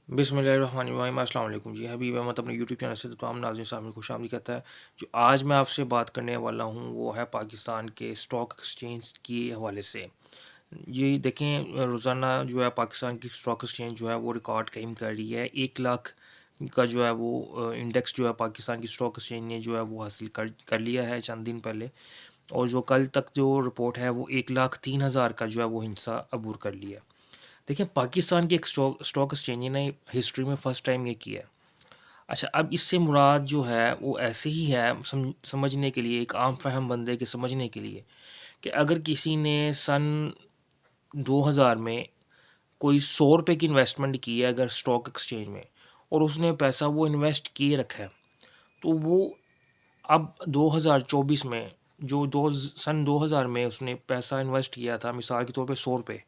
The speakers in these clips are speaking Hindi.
बिस्मिल्लाहिर्रहमानिर्रहीम अस्सलाम वालेकुम जी। हबीब अहमद अपने यूट्यूब चैनल से तमाम नाज़रीन सामने खुशामदीद कहता है। जो आज मैं आपसे बात करने वाला हूँ वो है पाकिस्तान के स्टॉक एक्सचेंज के हवाले से। ये देखें, रोज़ाना जो है पाकिस्तान की स्टॉक एक्सचेंज जो है वो रिकॉर्ड कायम कर रही है। 1 लाख का जो है वो इंडेक्स जो है पाकिस्तान की स्टॉक एक्सचेंज ने जो है वो हासिल कर लिया है चंद दिन पहले। और जो कल तक जो रिपोर्ट है वो 1,03,000 का जो है वो हिस्सा अबूर कर लिया। देखिए, पाकिस्तान की एक स्टॉक एक्सचेंज ने हिस्ट्री में फ़र्स्ट टाइम ये किया है। अच्छा, अब इससे मुराद जो है वो ऐसे ही है समझने के लिए, एक आम फ़हम बंदे के समझने के लिए, कि अगर किसी ने सन 2000 में कोई ₹100 की इन्वेस्टमेंट की है अगर स्टॉक एक्सचेंज में, और उसने पैसा वो इन्वेस्ट किए रखा है, तो वो अब 2024 में जो दो सन 2000 में उसने पैसा इन्वेस्ट किया था, मिसाल के तौर पे ₹100,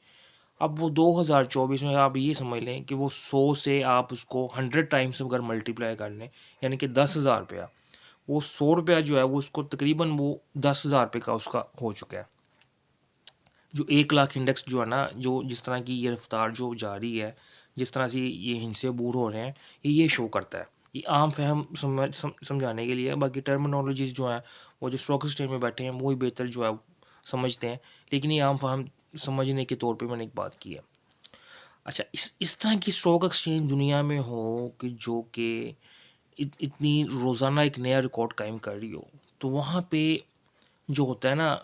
अब वो 2024 में आप ये समझ लें कि वो 100 से आप उसको 100 टाइम्स अगर मल्टीप्लाई कर लें, यानी कि 10,000 रुपया, वो ₹100 जो है वो उसको तकरीबन वो 10,000 रुपये का उसका हो चुका है। जो 1 लाख इंडेक्स जो है ना, जो जिस तरह की ये रफ्तार जो जारी है, जिस तरह से ये हिंसे बूर हो रहे हैं, ये शो करता है। ये आम फ़हम समझाने के लिए है, बाकी टर्मिनोलॉजीज़ जो हैं वो जो स्टॉक एक्सचेंज में बैठे हैं वो ही बेहतर जो है समझते हैं, लेकिन ये आम फ़हम समझने के तौर पे मैंने एक बात की है। अच्छा, इस तरह की स्टॉक एक्सचेंज दुनिया में हो कि जो कि इतनी रोज़ाना एक नया रिकॉर्ड कायम कर रही हो, तो वहाँ पे जो होता है ना,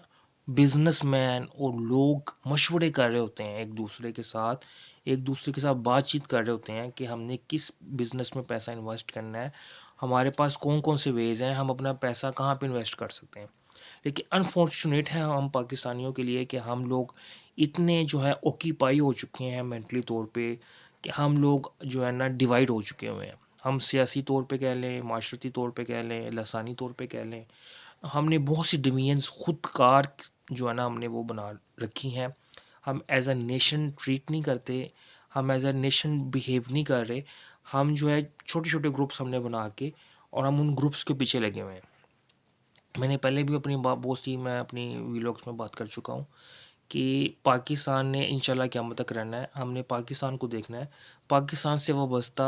बिजनेसमैन और लोग मशवरे कर रहे होते हैं एक दूसरे के साथ बातचीत कर रहे होते हैं कि हमने किस बिज़नेस में पैसा इन्वेस्ट करना है, हमारे पास कौन कौन से वेज़ हैं, हम अपना पैसा कहाँ पे इन्वेस्ट कर सकते हैं। लेकिन अनफॉर्चुनेट है हम पाकिस्तानियों के लिए कि हम लोग इतने जो है ऑक्यूपाई हो चुके हैं मेंटली तौर पे, कि हम लोग जो है ना डिवाइड हो चुके हुए हैं। हम सियासी तौर पे कह लें, माशरती तौर पे कह लें, लसानी तौर पे कह लें, हमने बहुत सी डिवीजन्स खुद कार जो है ना हमने वो बना रखी हैं। हम एज अ नेशन ट्रीट नहीं करते, हम एज अ नेशन बिहेव नहीं कर रहे। हम जो है छोटे छोटे ग्रुप्स हमने बना के, और हम उन ग्रुप्स के पीछे लगे हुए हैं। मैंने पहले भी अपनी बहुत सी मैं अपनी व्लॉग्स में बात कर चुका हूँ कि पाकिस्तान ने इंशाल्लाह क़यामत तक रहना है। हमने पाकिस्तान को देखना है। पाकिस्तान से वाबस्ता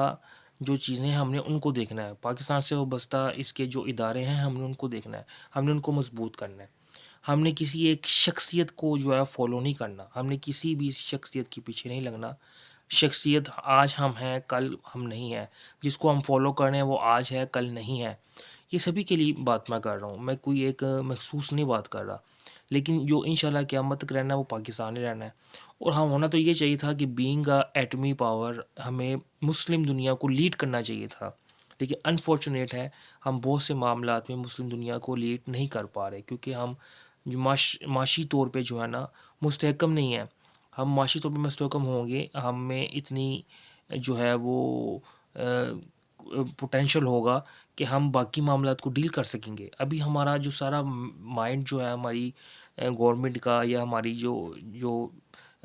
जो चीज़ें हैं हमने उनको देखना है। पाकिस्तान से वाबस्ता इसके जो इदारे हैं हमने उनको देखना है। हमने उनको मजबूत करना है। हमने किसी एक शख्सियत को जो है फ़ॉलो नहीं करना। हमने किसी भी शख्सियत के पीछे नहीं लगना। शख्सियत आज हम हैं, कल हम नहीं हैं। जिसको हम फ़ॉलो कर रहे हैं वो आज है, कल नहीं है। ये सभी के लिए बात मैं कर रहा हूँ। मैं कोई एक मखसूस नहीं बात कर रहा। लेकिन जो इंशाल्लाह क़यामत तक रहना है वो पाकिस्तान ही रहना है। और हाँ, होना तो ये चाहिए था कि बीइंग अ एटमी पावर हमें मुस्लिम दुनिया को लीड करना चाहिए था। लेकिन अनफॉर्चुनेट है, हम बहुत से मामलात में मुस्लिम दुनिया को लीड नहीं कर पा रहे, क्योंकि हम जो माशी तौर पे जो है ना मुस्तहकम नहीं है। हम माशी तौर पे मुस्तहकम होंगे, हम में इतनी जो है वो पोटेंशियल होगा कि हम बाकी मामलात को डील कर सकेंगे। अभी हमारा जो सारा माइंड जो है हमारी गवर्नमेंट का, या हमारी जो जो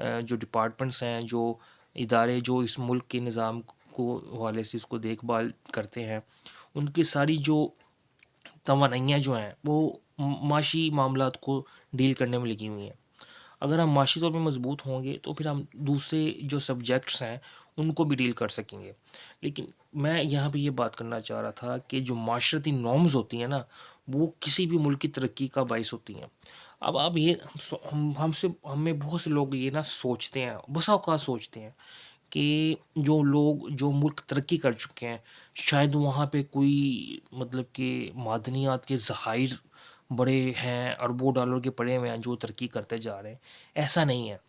जो डिपार्टमेंट्स हैं, जो इदारे जो इस मुल्क के निज़ाम को हवाले से इसको देखभाल करते हैं, उनकी सारी जो तवानाइयाँ जो हैं वो माशी मामलात को डील करने में लगी हुई हैं। अगर हम माशी तौर पे मजबूत होंगे तो फिर हम दूसरे जो सब्जेक्ट्स हैं उनको भी डील कर सकेंगे। लेकिन मैं यहाँ पे ये बात करना चाह रहा था कि जो माशरती नॉर्म्स होती हैं ना, वो किसी भी मुल्क की तरक्की का बाइस होती हैं। अब आप ये हमसे हमें बहुत से लोग ये ना सोचते हैं, बसा औक़ात सोचते हैं कि जो लोग जो मुल्क तरक्की कर चुके हैं, शायद वहाँ पे कोई मतलब कि मादनियात के ज़खायर बड़े हैं, अरबों डॉलर के पड़े हुए हैं जो तरक्की करते जा रहे हैं। ऐसा नहीं है।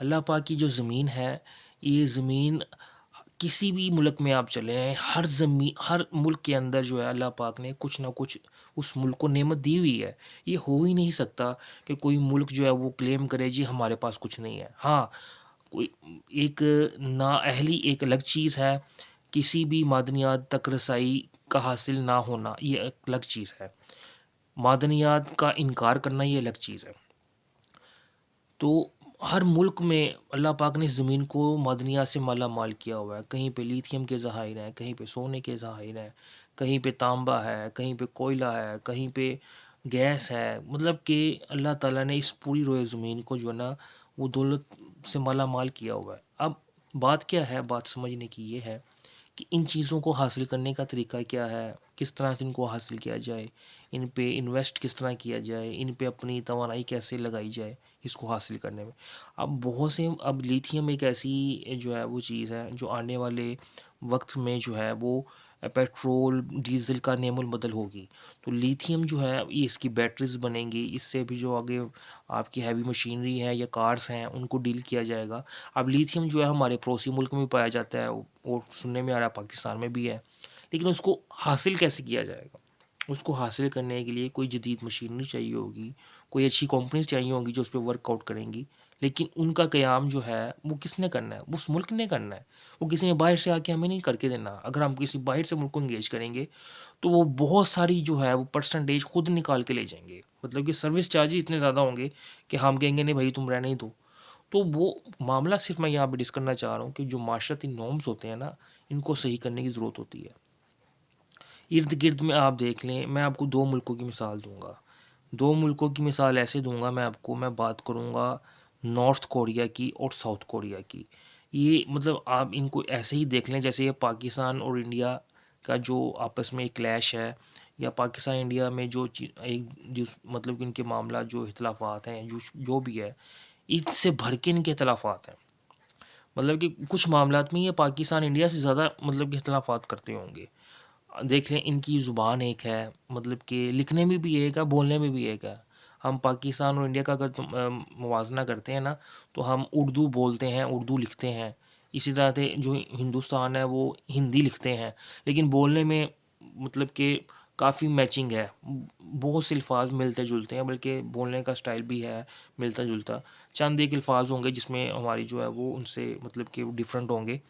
अल्लाह पाक की जो ज़मीन है, ये ज़मीन किसी भी मुल्क में आप चले आएँ, हर मुल्क के अंदर जो है अल्लाह पाक ने कुछ ना कुछ उस मुल्क को नेमत दी हुई है। ये हो ही नहीं सकता कि कोई मुल्क जो है वो क्लेम करे जी हमारे पास कुछ नहीं है। हाँ, कोई एक नाअहली एक अलग चीज़ है, किसी भी मादनियात तक रसाई का हासिल ना होना ये एक अलग चीज़ है। मादनियात का इनकार करना ये अलग चीज़ है। तो हर मुल्क में अल्लाह पाक ने ज़मीन को मादनियात से माला-माल किया हुआ है। कहीं पे लिथियम के ज़खायर हैं, कहीं पे सोने के ज़खायर हैं, कहीं पे तांबा है, कहीं पे कोयला है, कहीं पे गैस है। मतलब कि अल्लाह ताला ने इस पूरी रोए ज़मीन को जो है ना वो दौलत से माला-माल किया हुआ है। अब बात क्या है? बात समझने की ये है कि इन चीज़ों को हासिल करने का तरीका क्या है, किस तरह से इनको हासिल किया जाए, इन पे इन्वेस्ट किस तरह किया जाए, इन पे अपनी तवानाई कैसे लगाई जाए इसको हासिल करने में। अब बहुत से अब लिथियम एक ऐसी जो है वो चीज़ है जो आने वाले वक्त में जो है वो पेट्रोल डीज़ल का नेमुल बदल होगी। तो लिथियम जो है ये इसकी बैटरीज़ बनेंगी, इससे भी जो आगे आपकी हैवी मशीनरी है या कार्स हैं उनको डील किया जाएगा। अब लिथियम जो है हमारे पड़ोसी मुल्क में भी पाया जाता है और सुनने में आ रहा है पाकिस्तान में भी है। लेकिन उसको हासिल कैसे किया जाएगा? उसको हासिल करने के लिए कोई जदीद मशीनरी चाहिए होगी, कोई अच्छी कंपनीज़ चाहिए होंगी जो उस पे वर्कआउट करेंगी। लेकिन उनका क़याम जो है वो किसने करना है? वो उस मुल्क ने करना है। वो किसी ने बाहर से आके हमें नहीं करके देना। अगर हम किसी बाहर से मुल्क को एंगेज करेंगे तो वो बहुत सारी जो है वो परसेंटेज खुद निकाल के ले जाएँगे। मतलब कि सर्विस चार्जेज़ इतने ज़्यादा होंगे कि हम कहेंगे नहीं भाई तुम रहने ही दो। तो वो मामला सिर्फ़ मैं यहाँ पे डिस्कस करना चाह रहा हूँ कि जो माशरती नॉर्म्स होते हैं ना, इनको सही करने की ज़रूरत होती है। इर्द-गिर्द में आप देख लें, मैं आपको 2 मुल्कों की मिसाल दूँगा। 2 मुल्कों की मिसाल ऐसे दूँगा मैं आपको, मैं बात करूँगा नॉर्थ कोरिया की और साउथ कोरिया की। ये मतलब आप इनको ऐसे ही देख लें जैसे ये पाकिस्तान और इंडिया का जो आपस में एक क्लैश है, या पाकिस्तान इंडिया में जो एक जिस मतलब कि इनके मामला जो इख्तिलाफ़ात हैं, जो भी है, इससे भर के इनके इख्तिलाफ़ात हैं। मतलब कि कुछ मामलात में ये पाकिस्तान इंडिया से ज़्यादा मतलब कि इख्तिलाफ़ात करते होंगे। देख लें इनकी ज़ुबान एक है, मतलब कि लिखने में भी एक है, बोलने में भी एक है। हम पाकिस्तान और इंडिया का अगर मुवाज़ना करते हैं ना, तो हम उर्दू बोलते हैं, उर्दू लिखते हैं। इसी तरह से जो हिंदुस्तान है वो हिंदी लिखते हैं, लेकिन बोलने में मतलब कि काफ़ी मैचिंग है। बहुत से अल्फ़ाज़ मिलते-जुलते हैं, बल्कि बोलने का स्टाइल भी है मिलता-जुलता। चंद एक अल्फ़ाज़ होंगे जिसमें हमारी जो है वो उनसे मतलब कि डिफ़रेंट होंगे।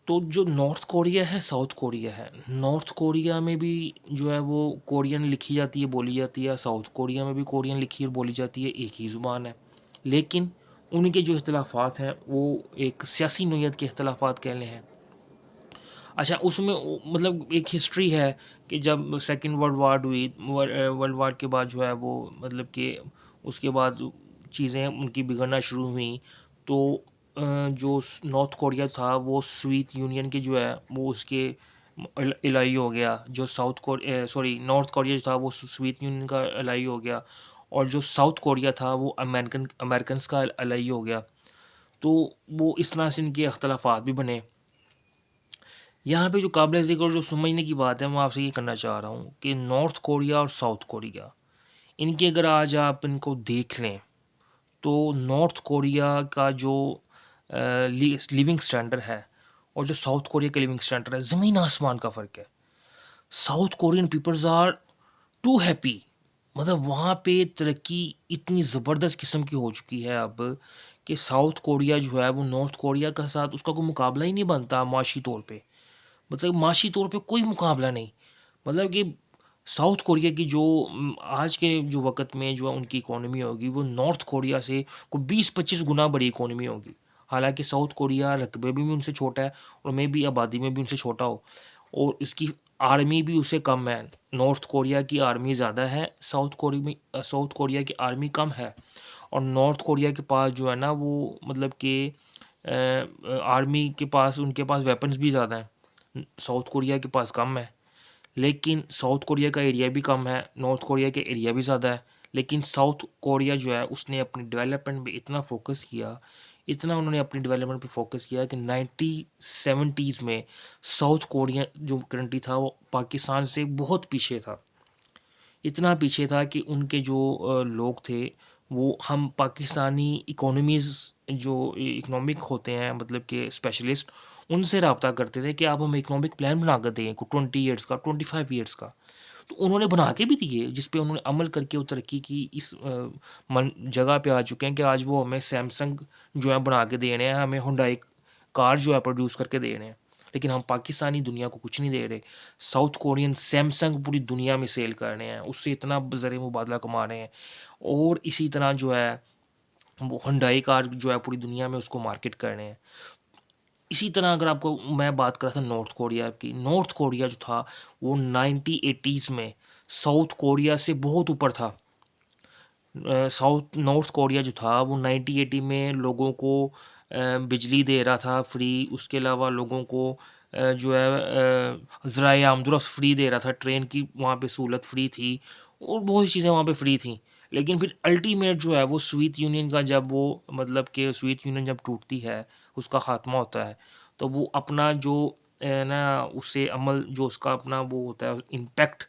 तो जो नॉर्थ कोरिया है, साउथ कोरिया है। नॉर्थ कोरिया में भी जो है वो कोरियन लिखी जाती है, बोली जाती है। साउथ कोरिया में भी कोरियन लिखी और बोली जाती है, एक ही ज़ुबान है। लेकिन उनके जो इख्तिलाफ़ात हैं वो एक सियासी नोयत के इख्तिलाफ़ात कह लें हैं। अच्छा उसमें मतलब एक हिस्ट्री है कि जब सेकंड वर्ल्ड वार हुई, वर्ल्ड वार के बाद जो है वो मतलब कि उसके बाद चीज़ें उनकी बिगड़ना शुरू हुई। तो जो नॉर्थ कोरिया था वो सोवियत यूनियन के जो है वो उसके एलाई हो गया। जो सॉरी नॉर्थ कोरिया जो था वो सोवियत यूनियन का एलाई हो गया, और जो साउथ कोरिया था वो अमेरिकन्स का एलाई हो गया। तो वो इस तरह से इनके अख्तिलाफ़ात भी बने। यहाँ पे जो काबिल ज़िक्र और जो समझने की बात है, मैं आपसे ये करना चाह रहा हूँ कि नॉर्थ कोरिया और साउथ कोरिया, इनकी अगर आज आप इनको देख लें, तो नॉर्थ कोरिया का जो लिविंग स्टैंडर्ड है और जो साउथ कोरिया का लिविंग स्टैंडर्ड है, ज़मीन आसमान का फ़र्क है। South Korean peoples are too happy. मतलब वहाँ पे तरक्की इतनी ज़बरदस्त किस्म की हो चुकी है अब कि साउथ कोरिया जो है वो नॉर्थ कोरिया के साथ उसका कोई मुकाबला ही नहीं बनता माशी तौर पे। मतलब माशी तौर पे कोई मुकाबला नहीं। मतलब कि साउथ कोरिया की जो आज के जो वक़्त में जो उनकी इकॉनमी होगी वो नॉर्थ कोरिया से को 20-25 गुना बड़ी इकॉनमी होगी। हालाँकि साउथ कोरिया रकबे में भी उनसे छोटा है और मेबी आबादी में भी उनसे छोटा हो, और इसकी आर्मी भी उससे कम है। नॉर्थ कोरिया की आर्मी ज़्यादा है, साउथ कोरिया की आर्मी कम है। और नॉर्थ कोरिया के पास जो है ना वो मतलब कि आर्मी के पास उनके पास वेपन्स भी ज़्यादा हैं। साउथ कोरिया के पास कम है। लेकिन साउथ कोरिया का एरिया भी कम है, नॉर्थ कोरिया के एरिया भी ज़्यादा है। लेकिन साउथ कोरिया जो है उसने अपनी डेवलपमेंट पे इतना फ़ोकस किया, इतना उन्होंने अपनी डेवलपमेंट पे फ़ोकस किया कि 1970s में साउथ कोरिया जो कंट्री था वो पाकिस्तान से बहुत पीछे था। इतना पीछे था कि उनके जो लोग थे वो हम पाकिस्तानी इकोनॉमीज़ जो इकोनॉमिक होते हैं मतलब कि स्पेशलिस्ट, उनसे रब्ता करते थे कि आप हमें इकोनॉमिक प्लान बना कर दें 20 ईयर्स का, 25 ईयर्स का। तो उन्होंने बना के भी दिए जिस पे उन्होंने अमल करके वो तरक्की की इस जगह पे आ चुके हैं कि आज वो हमें सैमसंग जो है बना के दे रहे हैं, हमें हुंडई कार जो है प्रोड्यूस करके दे रहे हैं। लेकिन हम पाकिस्तानी दुनिया को कुछ नहीं दे रहे। साउथ कोरियन सैमसंग पूरी दुनिया में सेल कर रहे हैं, उससे इतना ज़रिए मुबादला कमा रहे हैं। और इसी तरह जो है वो हुंडई कार जो है पूरी दुनिया में उसको मार्केट कर रहे हैं। इसी तरह अगर आपको मैं बात कर रहा था नॉर्थ कोरिया की, नॉर्थ कोरिया जो था वो 1980s में साउथ कोरिया से बहुत ऊपर था। नॉर्थ कोरिया जो था वो 1980 में लोगों को बिजली दे रहा था फ्री, उसके अलावा लोगों को जो है ज़राए आमदरफ़्त फ्री दे रहा था, ट्रेन की वहाँ पे सहूलत फ्री थी और बहुत सी चीज़ें वहाँ पे फ्री थी। लेकिन फिर अल्टीमेट जो है वो सोवियत यूनियन का जब वो मतलब कि सोवियत यूनियन जब टूटती है, उसका ख़ात्मा होता है, तो वो अपना जो ना उससे अमल जो उसका अपना वो होता है इम्पैक्ट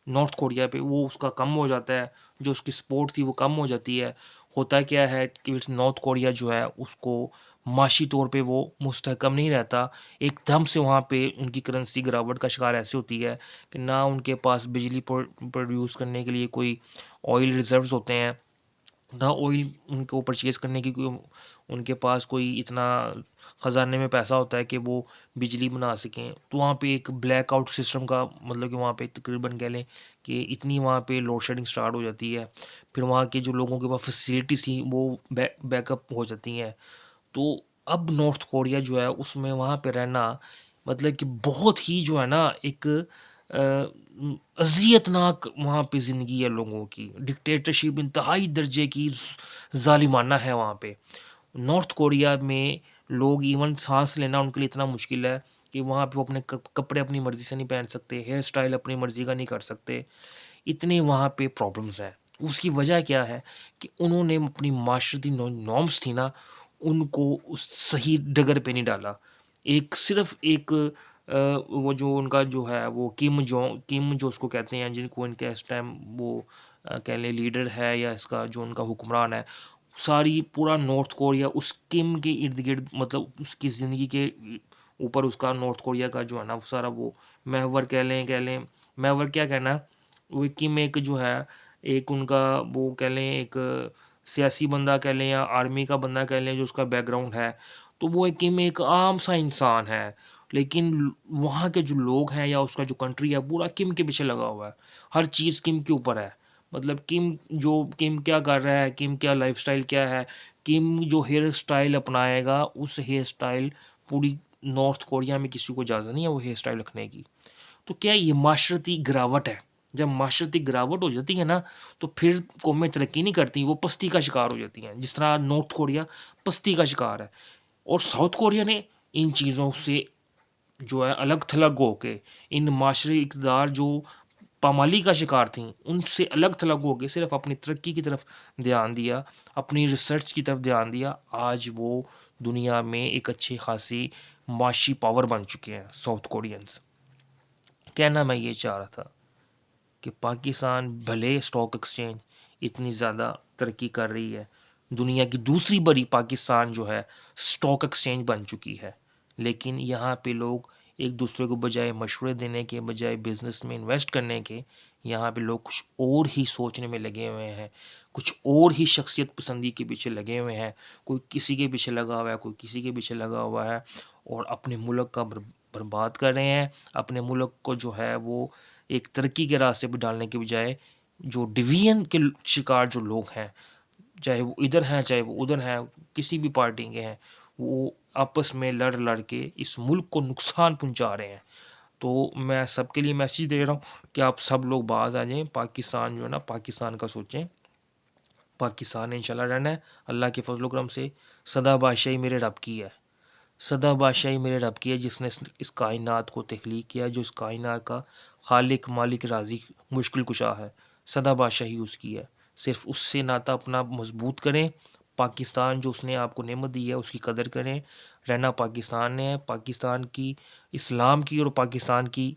नॉर्थ कोरिया पे, वो उसका कम हो जाता है, जो उसकी सपोर्ट थी वो कम हो जाती है। होता क्या है कि नॉर्थ कोरिया जो है उसको माशी तौर पे वो मुस्तहकम नहीं रहता, एकदम से वहाँ पे उनकी करेंसी गिरावट का शिकार ऐसे होती है कि ना उनके पास बिजली प्रोड्यूस करने के लिए कोई ऑयल रिजर्व्स होते हैं, ना ऑयल उनको परचेज़ करने की कोई उनके पास कोई इतना ख़ज़ाने में पैसा होता है कि वो बिजली बना सकें। तो वहाँ पे एक ब्लैकआउट सिस्टम का मतलब कि वहाँ पे तकरीबन कह लें कि इतनी वहाँ पे लोड शेडिंग स्टार्ट हो जाती है। फिर वहाँ के जो लोगों के पास फैसिलिटीज़ थी वो बैकअप हो जाती हैं। तो अब नॉर्थ कोरिया जो है उसमें वहाँ पे रहना मतलब कि बहुत ही जो है ना एक अज़ियतनाक वहाँ पे ज़िंदगी है लोगों की। डिक्टेटरशिप इंतहाई दर्जे की ज़ालिमाना है वहाँ पे। नॉर्थ कोरिया में लोग इवन साँस लेना उनके लिए इतना मुश्किल है कि वहाँ पे वो अपने कपड़े अपनी मर्ज़ी से नहीं पहन सकते, हेयर स्टाइल अपनी मर्ज़ी का नहीं कर सकते। इतने वहाँ पे प्रॉब्लम्स हैं। उसकी वजह क्या है कि उन्होंने अपनी माशरती नॉर्म्स थी ना, उनको उस सही डगर पे नहीं डाला। एक सिर्फ़ एक वो जो उनका जो है वो किम जो उसको कहते हैं जिनको इनके इस टाइम वो कह लें लीडर है या इसका जो उनका हुक्मरान है, सारी पूरा नॉर्थ कोरिया उस किम के इर्द-गिर्द मतलब उसकी ज़िंदगी के ऊपर उसका नॉर्थ कोरिया का जो है ना वो सारा वो महवर कह लें महवर क्या कहना वो किम एक जो है एक उनका वो कह लें एक सियासी बंदा कह लें या आर्मी का बंदा कह लें जो उसका बैकग्राउंड है, तो वो एक किम एक आम सा इंसान है। लेकिन वहाँ के जो लोग हैं या उसका जो कंट्री है पूरा किम के पीछे लगा हुआ है। हर चीज़ किम के ऊपर है। मतलब किम क्या कर रहा है, किम क्या लाइफ़स्टाइल क्या है, किम जो हेयर स्टाइल अपनाएगा उस हेयर स्टाइल पूरी नॉर्थ कोरिया में किसी को इजाज़त नहीं है वो हेयर स्टाइल रखने की। तो क्या ये माशरती गिरावट है। जब माशरती गिरावट हो जाती है ना, तो फिर कौमें तरक्की नहीं करती, वो पस्ती का शिकार हो जाती हैं। जिस तरह नॉर्थ कोरिया पस्ती का शिकार है और साउथ कोरिया ने इन चीज़ों से जो है अलग-थलग होके, इन माशरे इक़्तिदार जो पामाली का शिकार थीं, उनसे अलग-थलग होके सिर्फ़ अपनी तरक्की की तरफ ध्यान दिया, अपनी रिसर्च की तरफ ध्यान दिया। आज वो दुनिया में एक अच्छी खासी माशी पावर बन चुके हैं साउथ कोरियंस। कहना मैं ये चाह रहा था कि पाकिस्तान भले स्टॉक एक्सचेंज इतनी ज़्यादा तरक्की कर रही है, दुनिया की दूसरी बड़ी पाकिस्तान जो है स्टॉक एक्सचेंज बन चुकी है, लेकिन यहाँ पे लोग एक दूसरे को बजाय मशवरे देने के बजाय बिज़नेस में इन्वेस्ट करने के, यहाँ पे लोग कुछ और ही सोचने में लगे हुए हैं, कुछ और ही शख्सियत पसंदी के पीछे लगे हुए हैं। कोई किसी के पीछे लगा हुआ है, कोई किसी के पीछे लगा हुआ है और अपने मुल्क का बर्बाद कर रहे हैं। अपने मुल्क को जो है वो एक तरक्की के रास्ते पे डालने के बजाय जो डिवीजन के शिकार जो लोग हैं, चाहे वो इधर हैं, चाहे वो उधर हैं, किसी भी पार्टी के हैं, वो आपस में लड़-लड़ के इस मुल्क को नुकसान पहुँचा रहे हैं। तो मैं सबके लिए मैसेज दे रहा हूँ कि आप सब लोग बाज़ आ जाएँ, पाकिस्तान जो है ना पाकिस्तान का सोचें। पाकिस्तान ने इंशाल्लाह रहना है, अल्लाह के फज़ल व करम से। सदा बादशाही मेरे रब की है। सदा बादशाही मेरे रब की है जिसने इस कायनात को तख्लीक किया, जो इस कायनात का खालिक, मालिक, राज़िक, मुश्किल कुशा है। सदा बादशाही उसकी है। सिर्फ़ उससे नाता अपना मज़बूत करें। पाकिस्तान जो उसने आपको नेमत दी है उसकी कदर करें। रहना पाकिस्तान ने है, पाकिस्तान की, इस्लाम की और पाकिस्तान की